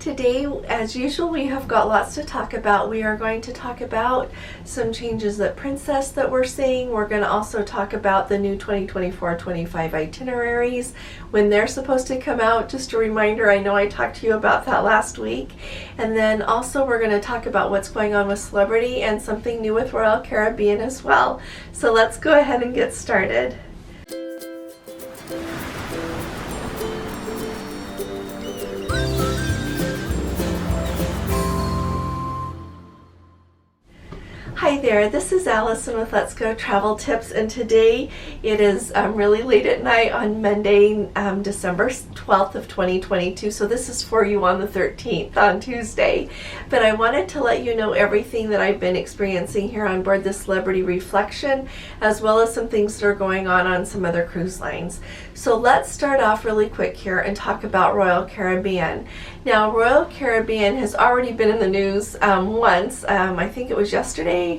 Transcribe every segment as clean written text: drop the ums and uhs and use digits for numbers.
Today, as usual, we have got lots to talk about. We are going to talk about some changes at Princess that we're seeing. We're going to also talk about the new 2024-25 itineraries, when they're supposed to come out. Just a reminder, I know I talked to you about that last week. And then also we're going to talk about what's going on with Celebrity and something new with Royal Caribbean as well. So let's go ahead and get started. Hi there, this is Allison with Let's Go Travel Tips, and today it is really late at night on Monday, December 12th of 2022, so this is for you on the 13th, on Tuesday. But I wanted to let you know everything that I've been experiencing here on board the Celebrity Reflection, as well as some things that are going on some other cruise lines. So let's start off really quick here and talk about Royal Caribbean. Now, Royal Caribbean has already been in the news once, I think it was yesterday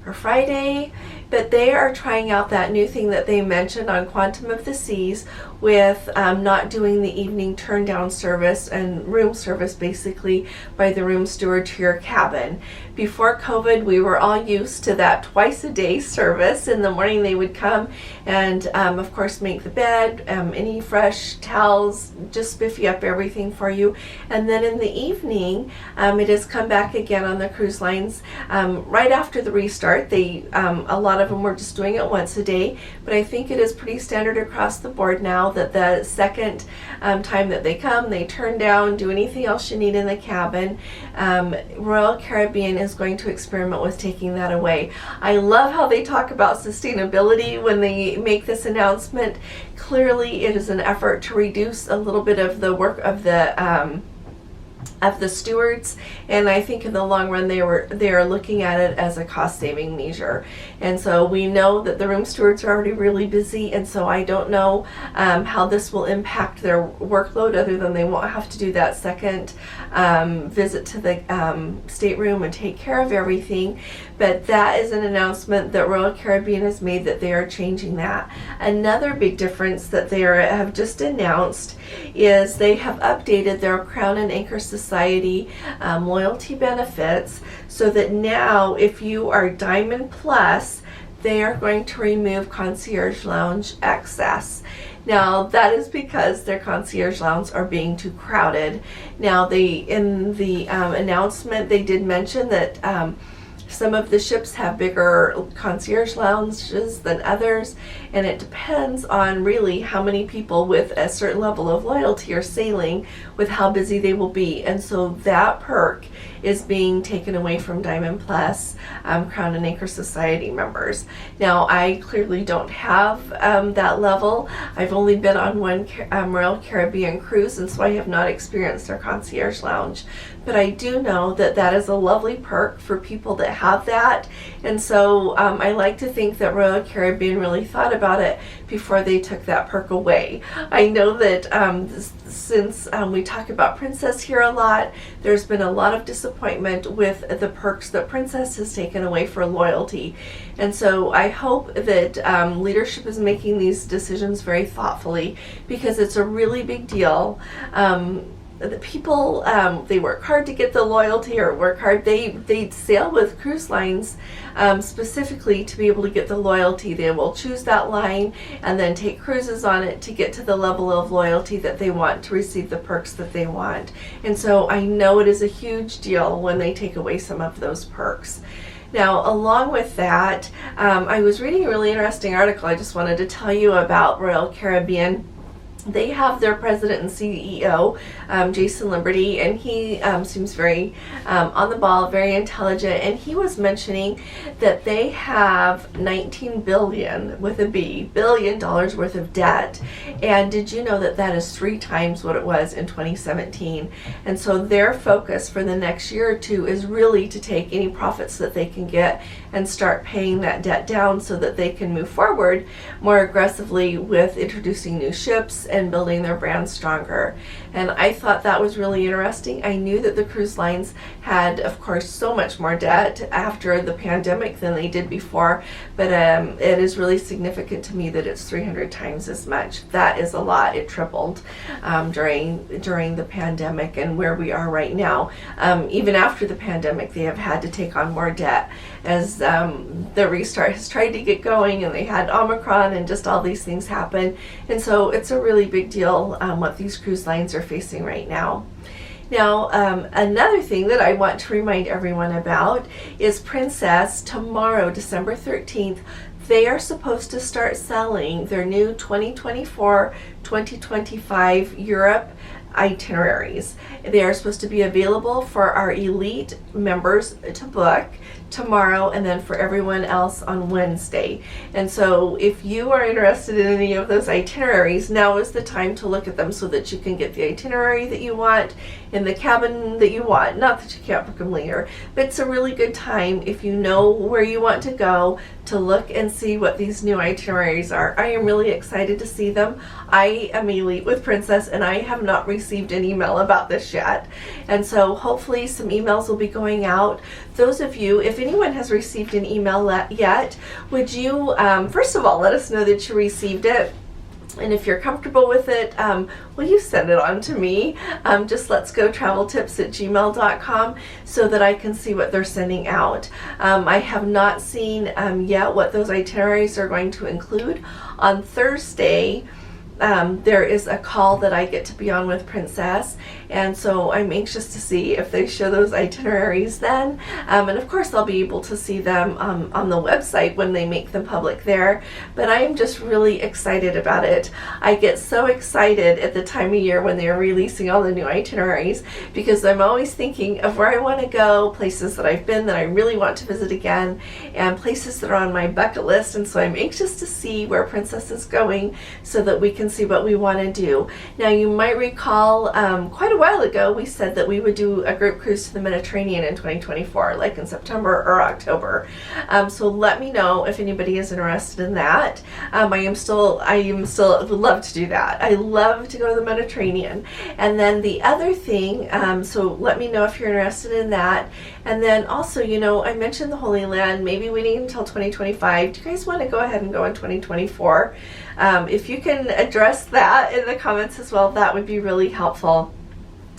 or Friday, but they are trying out that new thing that they mentioned on Quantum of the Seas with not doing the evening turn down service and room service basically by the room steward to your cabin. Before COVID, we were all used to that twice a day service. In the morning they would come and of course make the bed, any fresh towels, just spiffy up everything for you. And then in the evening, it has come back again on the cruise lines right after the restart. They a lot of them were just doing it once a day, but I think it is pretty standard across the board now that the second time that they come, they turn down, do anything else you need in the cabin. Royal Caribbean is going to experiment with taking that away. I love how they talk about sustainability when they make this announcement. Clearly it is an effort to reduce a little bit of the work of the stewards, and I think in the long run they are looking at it as a cost-saving measure. And so we know that the room stewards are already really busy, and so I don't know how this will impact their workload, other than they won't have to do that second visit to the stateroom and take care of everything. But that is an announcement that Royal Caribbean has made, that they are changing that. Another big difference that they have just announced is they have updated their Crown and Anchor Society loyalty benefits, so that now if you are Diamond Plus, they are going to remove Concierge Lounge Access. Now that is because their concierge lounges are being too crowded. Now in the announcement they did mention that some of the ships have bigger concierge lounges than others, and it depends on really how many people with a certain level of loyalty are sailing, with how busy they will be. And so that perk is being taken away from Diamond Plus Crown and Anchor Society members. Now I clearly don't have that level. I've only been on one Royal Caribbean cruise, and so I have not experienced their concierge lounge. But I do know that that is a lovely perk for people that have that, and so I like to think that Royal Caribbean really thought about it before they took that perk away. I know that since we talk about Princess here a lot, there's been a lot of disappointment with the perks that Princess has taken away for loyalty. And so I hope that leadership is making these decisions very thoughtfully, because it's a really big deal. The people, they work hard to get the loyalty, or work hard, they sail with cruise lines specifically to be able to get the loyalty. They will choose that line and then take cruises on it to get to the level of loyalty that they want, to receive the perks that they want. And so I know it is a huge deal when they take away some of those perks. Now, along with that, I was reading a really interesting article I just wanted to tell you about Royal Caribbean. They have their president and CEO, Jason Liberty, and he seems very on the ball, very intelligent, and he was mentioning that they have $19 billion with a B, billion dollars worth of debt. And did you know that that is 3 times what it was in 2017? And so their focus for the next year or two is really to take any profits that they can get and start paying that debt down, so that they can move forward more aggressively with introducing new ships and building their brand stronger. And I thought that was really interesting. I knew that the cruise lines had, of course, so much more debt after the pandemic than they did before, but it is really significant to me that it's 300 times as much. That is a lot. It tripled during the pandemic, and where we are right now. Even after the pandemic, they have had to take on more debt as the restart has tried to get going, and they had Omicron and just all these things happen. And so it's a really big deal what these cruise lines are facing right now. Now, another thing that I want to remind everyone about is Princess. Tomorrow, December 13th, they are supposed to start selling their new 2024-2025 Europe itineraries. They are supposed to be available for our elite members to book tomorrow, and then for everyone else on Wednesday. And so if you are interested in any of those itineraries, now is the time to look at them so that you can get the itinerary that you want in the cabin that you want. Not that you can't book them later, but it's a really good time, if you know where you want to go, to look and see what these new itineraries are. I am really excited to see them. I am elite with Princess, and I have not received an email about this yet. And so hopefully some emails will be going out. Those of you, if anyone has received an email yet, would you first of all let us know that you received it? And if you're comfortable with it, will you send it on to me? Just letsgotraveltips@gmail.com so that I can see what they're sending out. I have not seen yet what those itineraries are going to include. On Thursday, there is a call that I get to be on with Princess, and so I'm anxious to see if they show those itineraries then. And of course I'll be able to see them on the website when they make them public there, but I am just really excited about it. I get so excited at the time of year when they're releasing all the new itineraries, because I'm always thinking of where I want to go, places that I've been that I really want to visit again, and places that are on my bucket list. And so I'm anxious to see where Princess is going so that we can see what we want to do. Now, you might recall quite a while ago we said that we would do a group cruise to the Mediterranean in 2024, like in September or October. So let me know if anybody is interested in that. I am still would love to do that. I love to go to the Mediterranean. And then the other thing, so let me know if you're interested in that. And then also, you know, I mentioned the Holy Land, maybe waiting until 2025. Do you guys want to go ahead and go in 2024? If you can address that in the comments as well, that would be really helpful.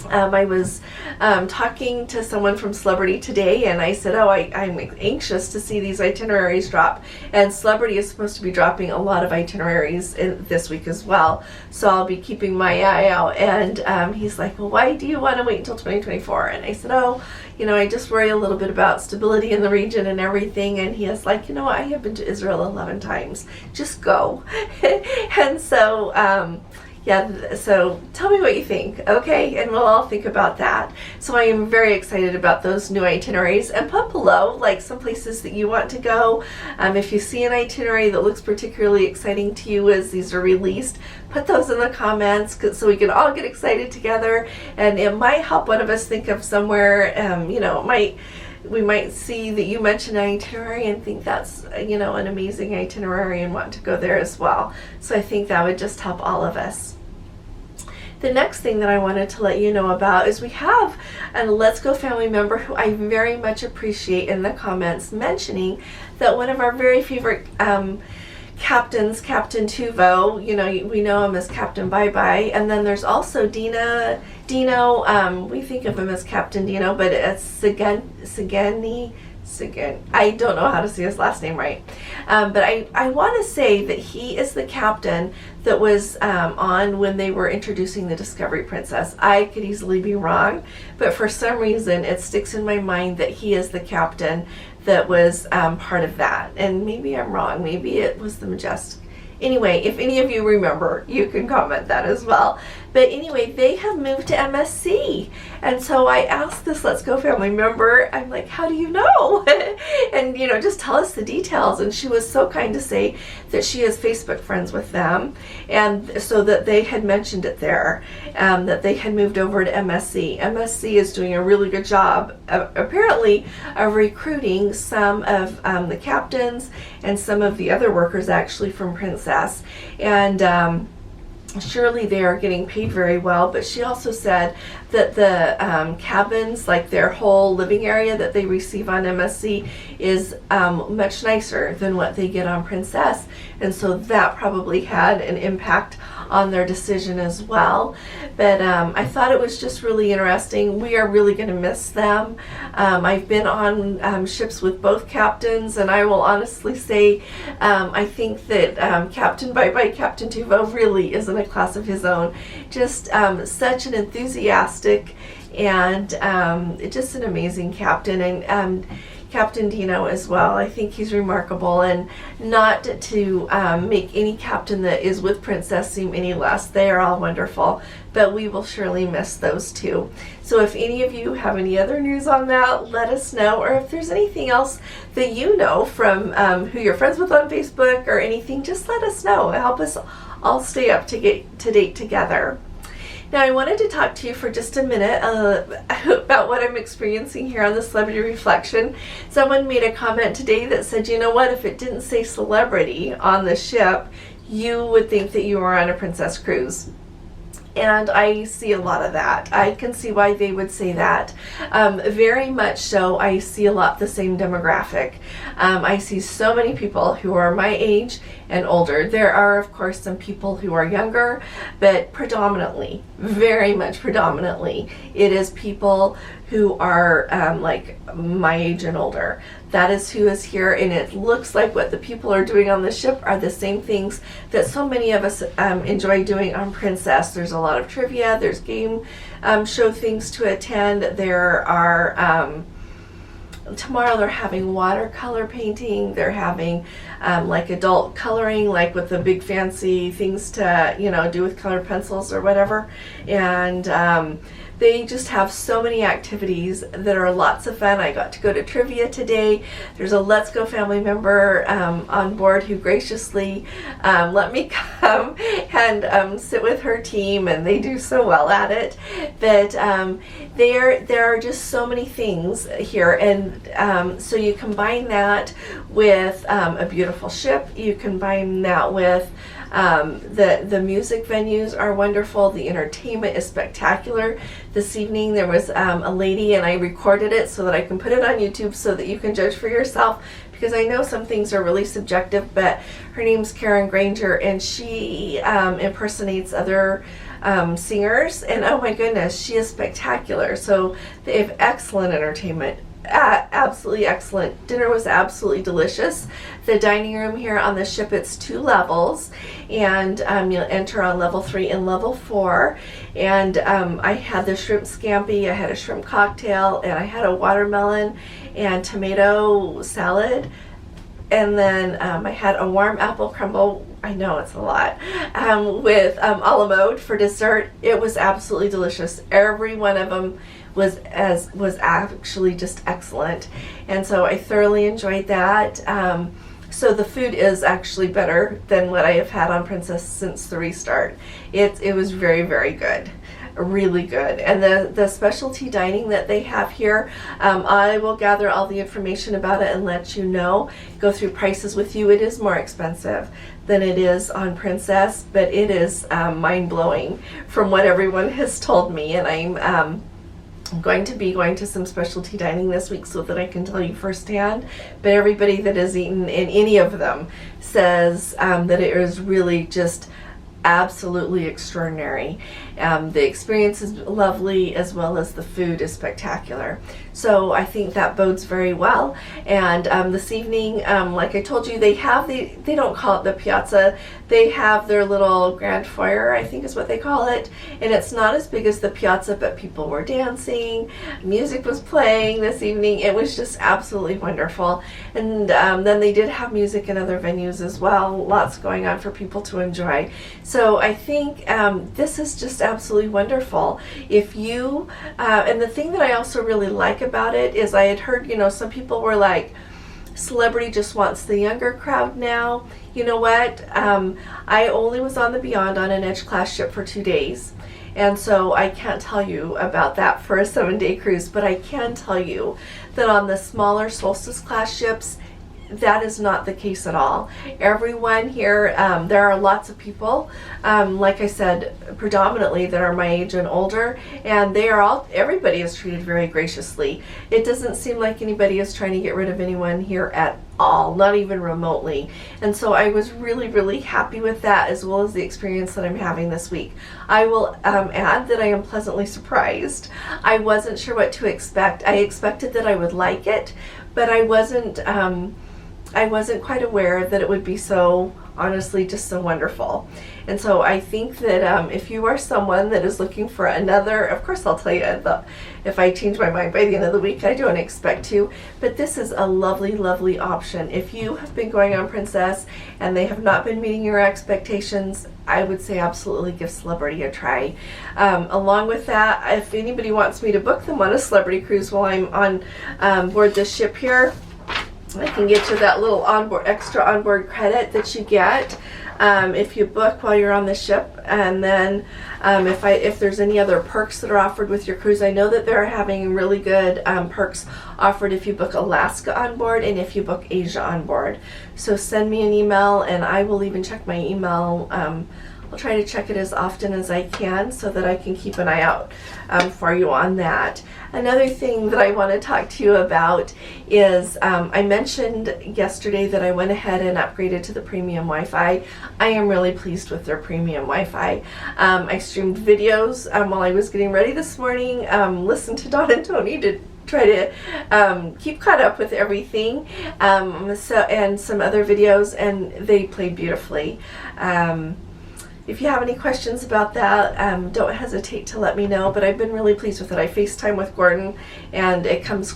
I was talking to someone from Celebrity today, and I said, I'm anxious to see these itineraries drop. And Celebrity is supposed to be dropping a lot of itineraries this week as well. So I'll be keeping my eye out. And he's like, well, why do you want to wait until 2024? And I said, you know, I just worry a little bit about stability in the region and everything. And he is like, you know what, I have been to Israel 11 times. Just go. And so, yeah, so tell me what you think, okay? And we'll all think about that. So I am very excited about those new itineraries. And put below, like, some places that you want to go. If you see an itinerary that looks particularly exciting to you as these are released, put those in the comments so we can all get excited together. And it might help one of us think of somewhere, you know, we might see that you mentioned an itinerary and think that's, you know, an amazing itinerary and want to go there as well. So I think that would just help all of us. The next thing that I wanted to let you know about is we have a Let's Go family member who I very much appreciate in the comments mentioning that one of our very favorite captains, Captain Tuvo, you know, we know him as Captain Bye Bye, and then there's also Dino, we think of him as Captain Dino, but it's Sigani, I don't know how to say his last name right, but I want to say that he is the captain that was on when they were introducing the Discovery Princess. I could easily be wrong, but for some reason it sticks in my mind that he is the captain that was part of that. And maybe I'm wrong, maybe it was the Majestic. Anyway, if any of you remember, you can comment that as well. But anyway, they have moved to MSC. And so I asked this Let's Go family member, I'm like, how do you know? And, you know, just tell us the details. And she was so kind to say that she is Facebook friends with them. And so that they had mentioned it there, that they had moved over to MSC. MSC is doing a really good job, apparently, of recruiting some of the captains and some of the other workers actually from Princess. And surely they are getting paid very well, but she also said that the cabins, like their whole living area that they receive on MSC, is much nicer than what they get on Princess, and so that probably had an impact on their decision as well. But I thought it was just really interesting. We are really going to miss them. I've been on ships with both captains, and I will honestly say I think that Captain Captain Tuvo really is in a class of his own. Just such an enthusiastic and just an amazing captain, and Captain Dino as well. I think he's remarkable, and not to make any captain that is with Princess seem any less. They are all wonderful, but we will surely miss those two. So if any of you have any other news on that, let us know, or if there's anything else that you know from who you're friends with on Facebook or anything, just let us know. Help us all stay up to date together. Now, I wanted to talk to you for just a minute about what I'm experiencing here on the Celebrity Reflection. Someone made a comment today that said, you know what, if it didn't say celebrity on the ship, you would think that you were on a Princess cruise. And I see a lot of that. I can see why they would say that. Very much so, I see a lot the same demographic. I see so many people who are my age and older. There are, of course, some people who are younger, but predominantly, very much predominantly, it is people who are like my age and older. That is who is here, and it looks like what the people are doing on the ship are the same things that so many of us enjoy doing on Princess. There's a lot of trivia, there's game show things to attend, there are tomorrow they're having watercolor painting, they're having like adult coloring, like with the big fancy things to, you know, do with colored pencils or whatever, and they just have so many activities that are lots of fun. I got to go to trivia today. There's a Let's Go family member on board who graciously let me come and sit with her team, and they do so well at it. But there are just so many things here, and so you combine that with a beautiful ship. You combine that with the music venues are wonderful. The entertainment is spectacular. This evening there was a lady, and I recorded it so that I can put it on YouTube so that you can judge for yourself, because I know some things are really subjective, but her name's Karen Granger, and she impersonates other singers, and oh my goodness, she is spectacular. So they have excellent entertainment. Absolutely excellent. Dinner was absolutely delicious. The dining room here on the ship, it's 2 levels, and you'll enter on level 3 and level 4, and I had the shrimp scampi, I had a shrimp cocktail, and I had a watermelon and tomato salad, and then I had a warm apple crumble. I know it's a lot, with a la mode for dessert. It was absolutely delicious. Every one of them was actually just excellent, and so I thoroughly enjoyed that. So the food is actually better than what I have had on Princess since the restart. It was very, very good. Really good. And the specialty dining that they have here, I will gather all the information about it and let you know, go through prices with you. It is more expensive than it is on Princess, but it is mind-blowing from what everyone has told me, and I'm going to be going to some specialty dining this week so that I can tell you firsthand. But everybody that has eaten in any of them says that it is really just absolutely extraordinary. The experience is lovely, as well as the food is spectacular. So I think that bodes very well. And this evening, like I told you, they don't call it the piazza, they have their little grand foyer, I think is what they call it, and it's not as big as the piazza, but people were dancing, music was playing this evening. It was just absolutely wonderful. And then they did have music in other venues as well, lots going on for people to enjoy. So I think this is just absolutely wonderful. If you, and the thing that I also really like about it is I had heard, you know, some people were like, Celebrity just wants the younger crowd now. You know what? I only was on the Beyond on an Edge class ship for 2 days. And so I can't tell you about that for a 7-day cruise, but I can tell you that on the smaller Solstice class ships, that is not the case at all. Everyone here, there are lots of people, like I said, predominantly that are my age and older, and everybody is treated very graciously. It doesn't seem like anybody is trying to get rid of anyone here at all, not even remotely. And so I was really, really happy with that, as well as the experience that I'm having this week. I will add that I am pleasantly surprised. I wasn't sure what to expect. I expected that I would like it, but I wasn't quite aware that it would be so, honestly, just so wonderful. And so I think that if you are someone that is looking for another, of course I'll tell you if I change my mind by the end of the week, I don't expect to, but this is a lovely, lovely option. If you have been going on Princess and they have not been meeting your expectations, I would say absolutely give Celebrity a try. Along with that, if anybody wants me to book them on a Celebrity cruise while I'm on board this ship here, I can get you that little extra onboard credit that you get if you book while you're on the ship. And then if there's any other perks that are offered with your cruise, I know that they're having really good perks offered if you book Alaska on board and if you book Asia on board. So send me an email, and I will even check my email. I'll try to check it as often as I can so that I can keep an eye out for you on that. Another thing that I want to talk to you about is I mentioned yesterday that I went ahead and upgraded to the premium Wi-Fi. I am really pleased with their premium Wi-Fi. I streamed videos while I was getting ready this morning, listened to Don and Tony to try to keep caught up with everything, and some other videos, and they played beautifully. If you have any questions about that, don't hesitate to let me know, but I've been really pleased with it. I FaceTime with Gordon, and it comes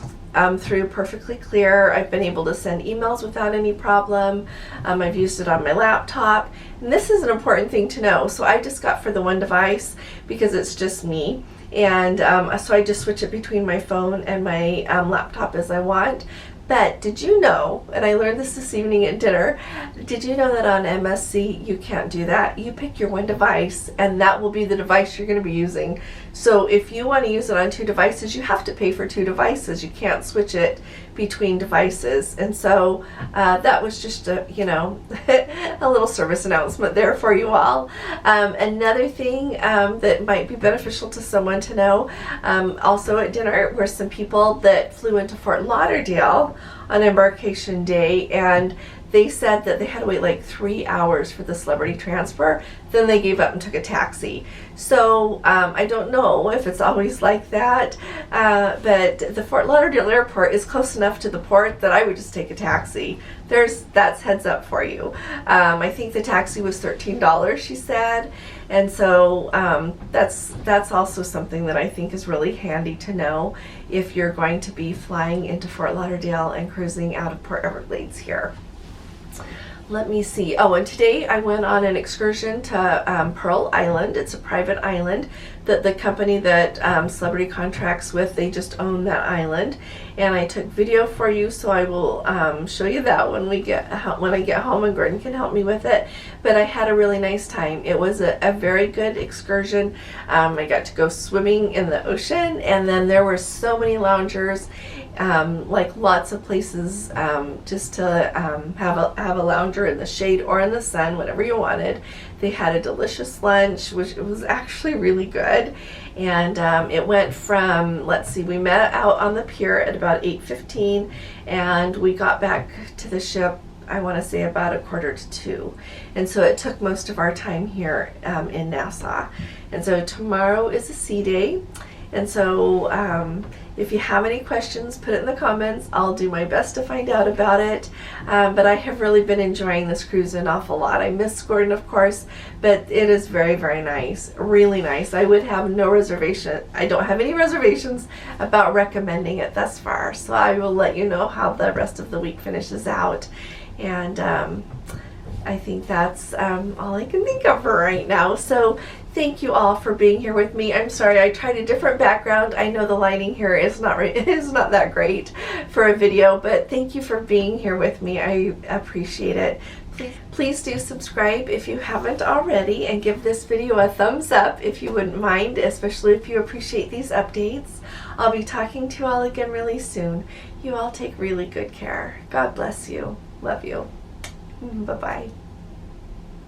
through perfectly clear. I've been able to send emails without any problem. I've used it on my laptop, and this is an important thing to know. So I just got for the one device because it's just me, and so I just switch it between my phone and my laptop as I want. But did you know, and I learned this evening at dinner, did you know that on MSC you can't do that? You pick your one device, and that will be the device you're going to be using. So if you want to use it on two devices, you have to pay for two devices. You can't switch it between devices. And so that was just a, a little service announcement there for you all. Another thing that might be beneficial to someone to know, also at dinner were some people that flew into Fort Lauderdale on embarkation day, and they said that they had to wait like 3 hours for the Celebrity transfer. Then they gave up and took a taxi. So I don't know if it's always like that, but the Fort Lauderdale airport is close enough to the port that I would just take a taxi. That's heads up for you. I think the taxi was $13, she said, and so that's also something that I think is really handy to know if you're going to be flying into Fort Lauderdale and cruising out of Port Everglades here. Let me see. Oh, and today I went on an excursion to Pearl Island. It's a private island that the company that Celebrity contracts with, they just own that island. And I took video for you, so I will show you that when I get home, and Gordon can help me with it. But I had a really nice time. It was a very good excursion. I got to go swimming in the ocean, and then there were so many loungers, like lots of places just to have a lounger in the shade or in the sun, whatever you wanted. They had a delicious lunch, which was actually really good. And it went from, let's see, we met out on the pier at about 8:15, and we got back to the ship, I want to say about 1:45. And so it took most of our time here in Nassau. And so tomorrow is a sea day. And so if you have any questions, put it in the comments. I'll do my best to find out about it. But I have really been enjoying this cruise an awful lot. I miss Gordon, of course, but it is very, very nice. Really nice. I would have no reservation. I don't have any reservations about recommending it thus far. So I will let you know how the rest of the week finishes out. And I think that's all I can think of for right now. So thank you all for being here with me. I'm sorry, I tried a different background. I know the lighting here is not that great for a video, but thank you for being here with me. I appreciate it. Please do subscribe if you haven't already, and give this video a thumbs up if you wouldn't mind, especially if you appreciate these updates. I'll be talking to you all again really soon. You all take really good care. God bless you. Love you. Bye-bye.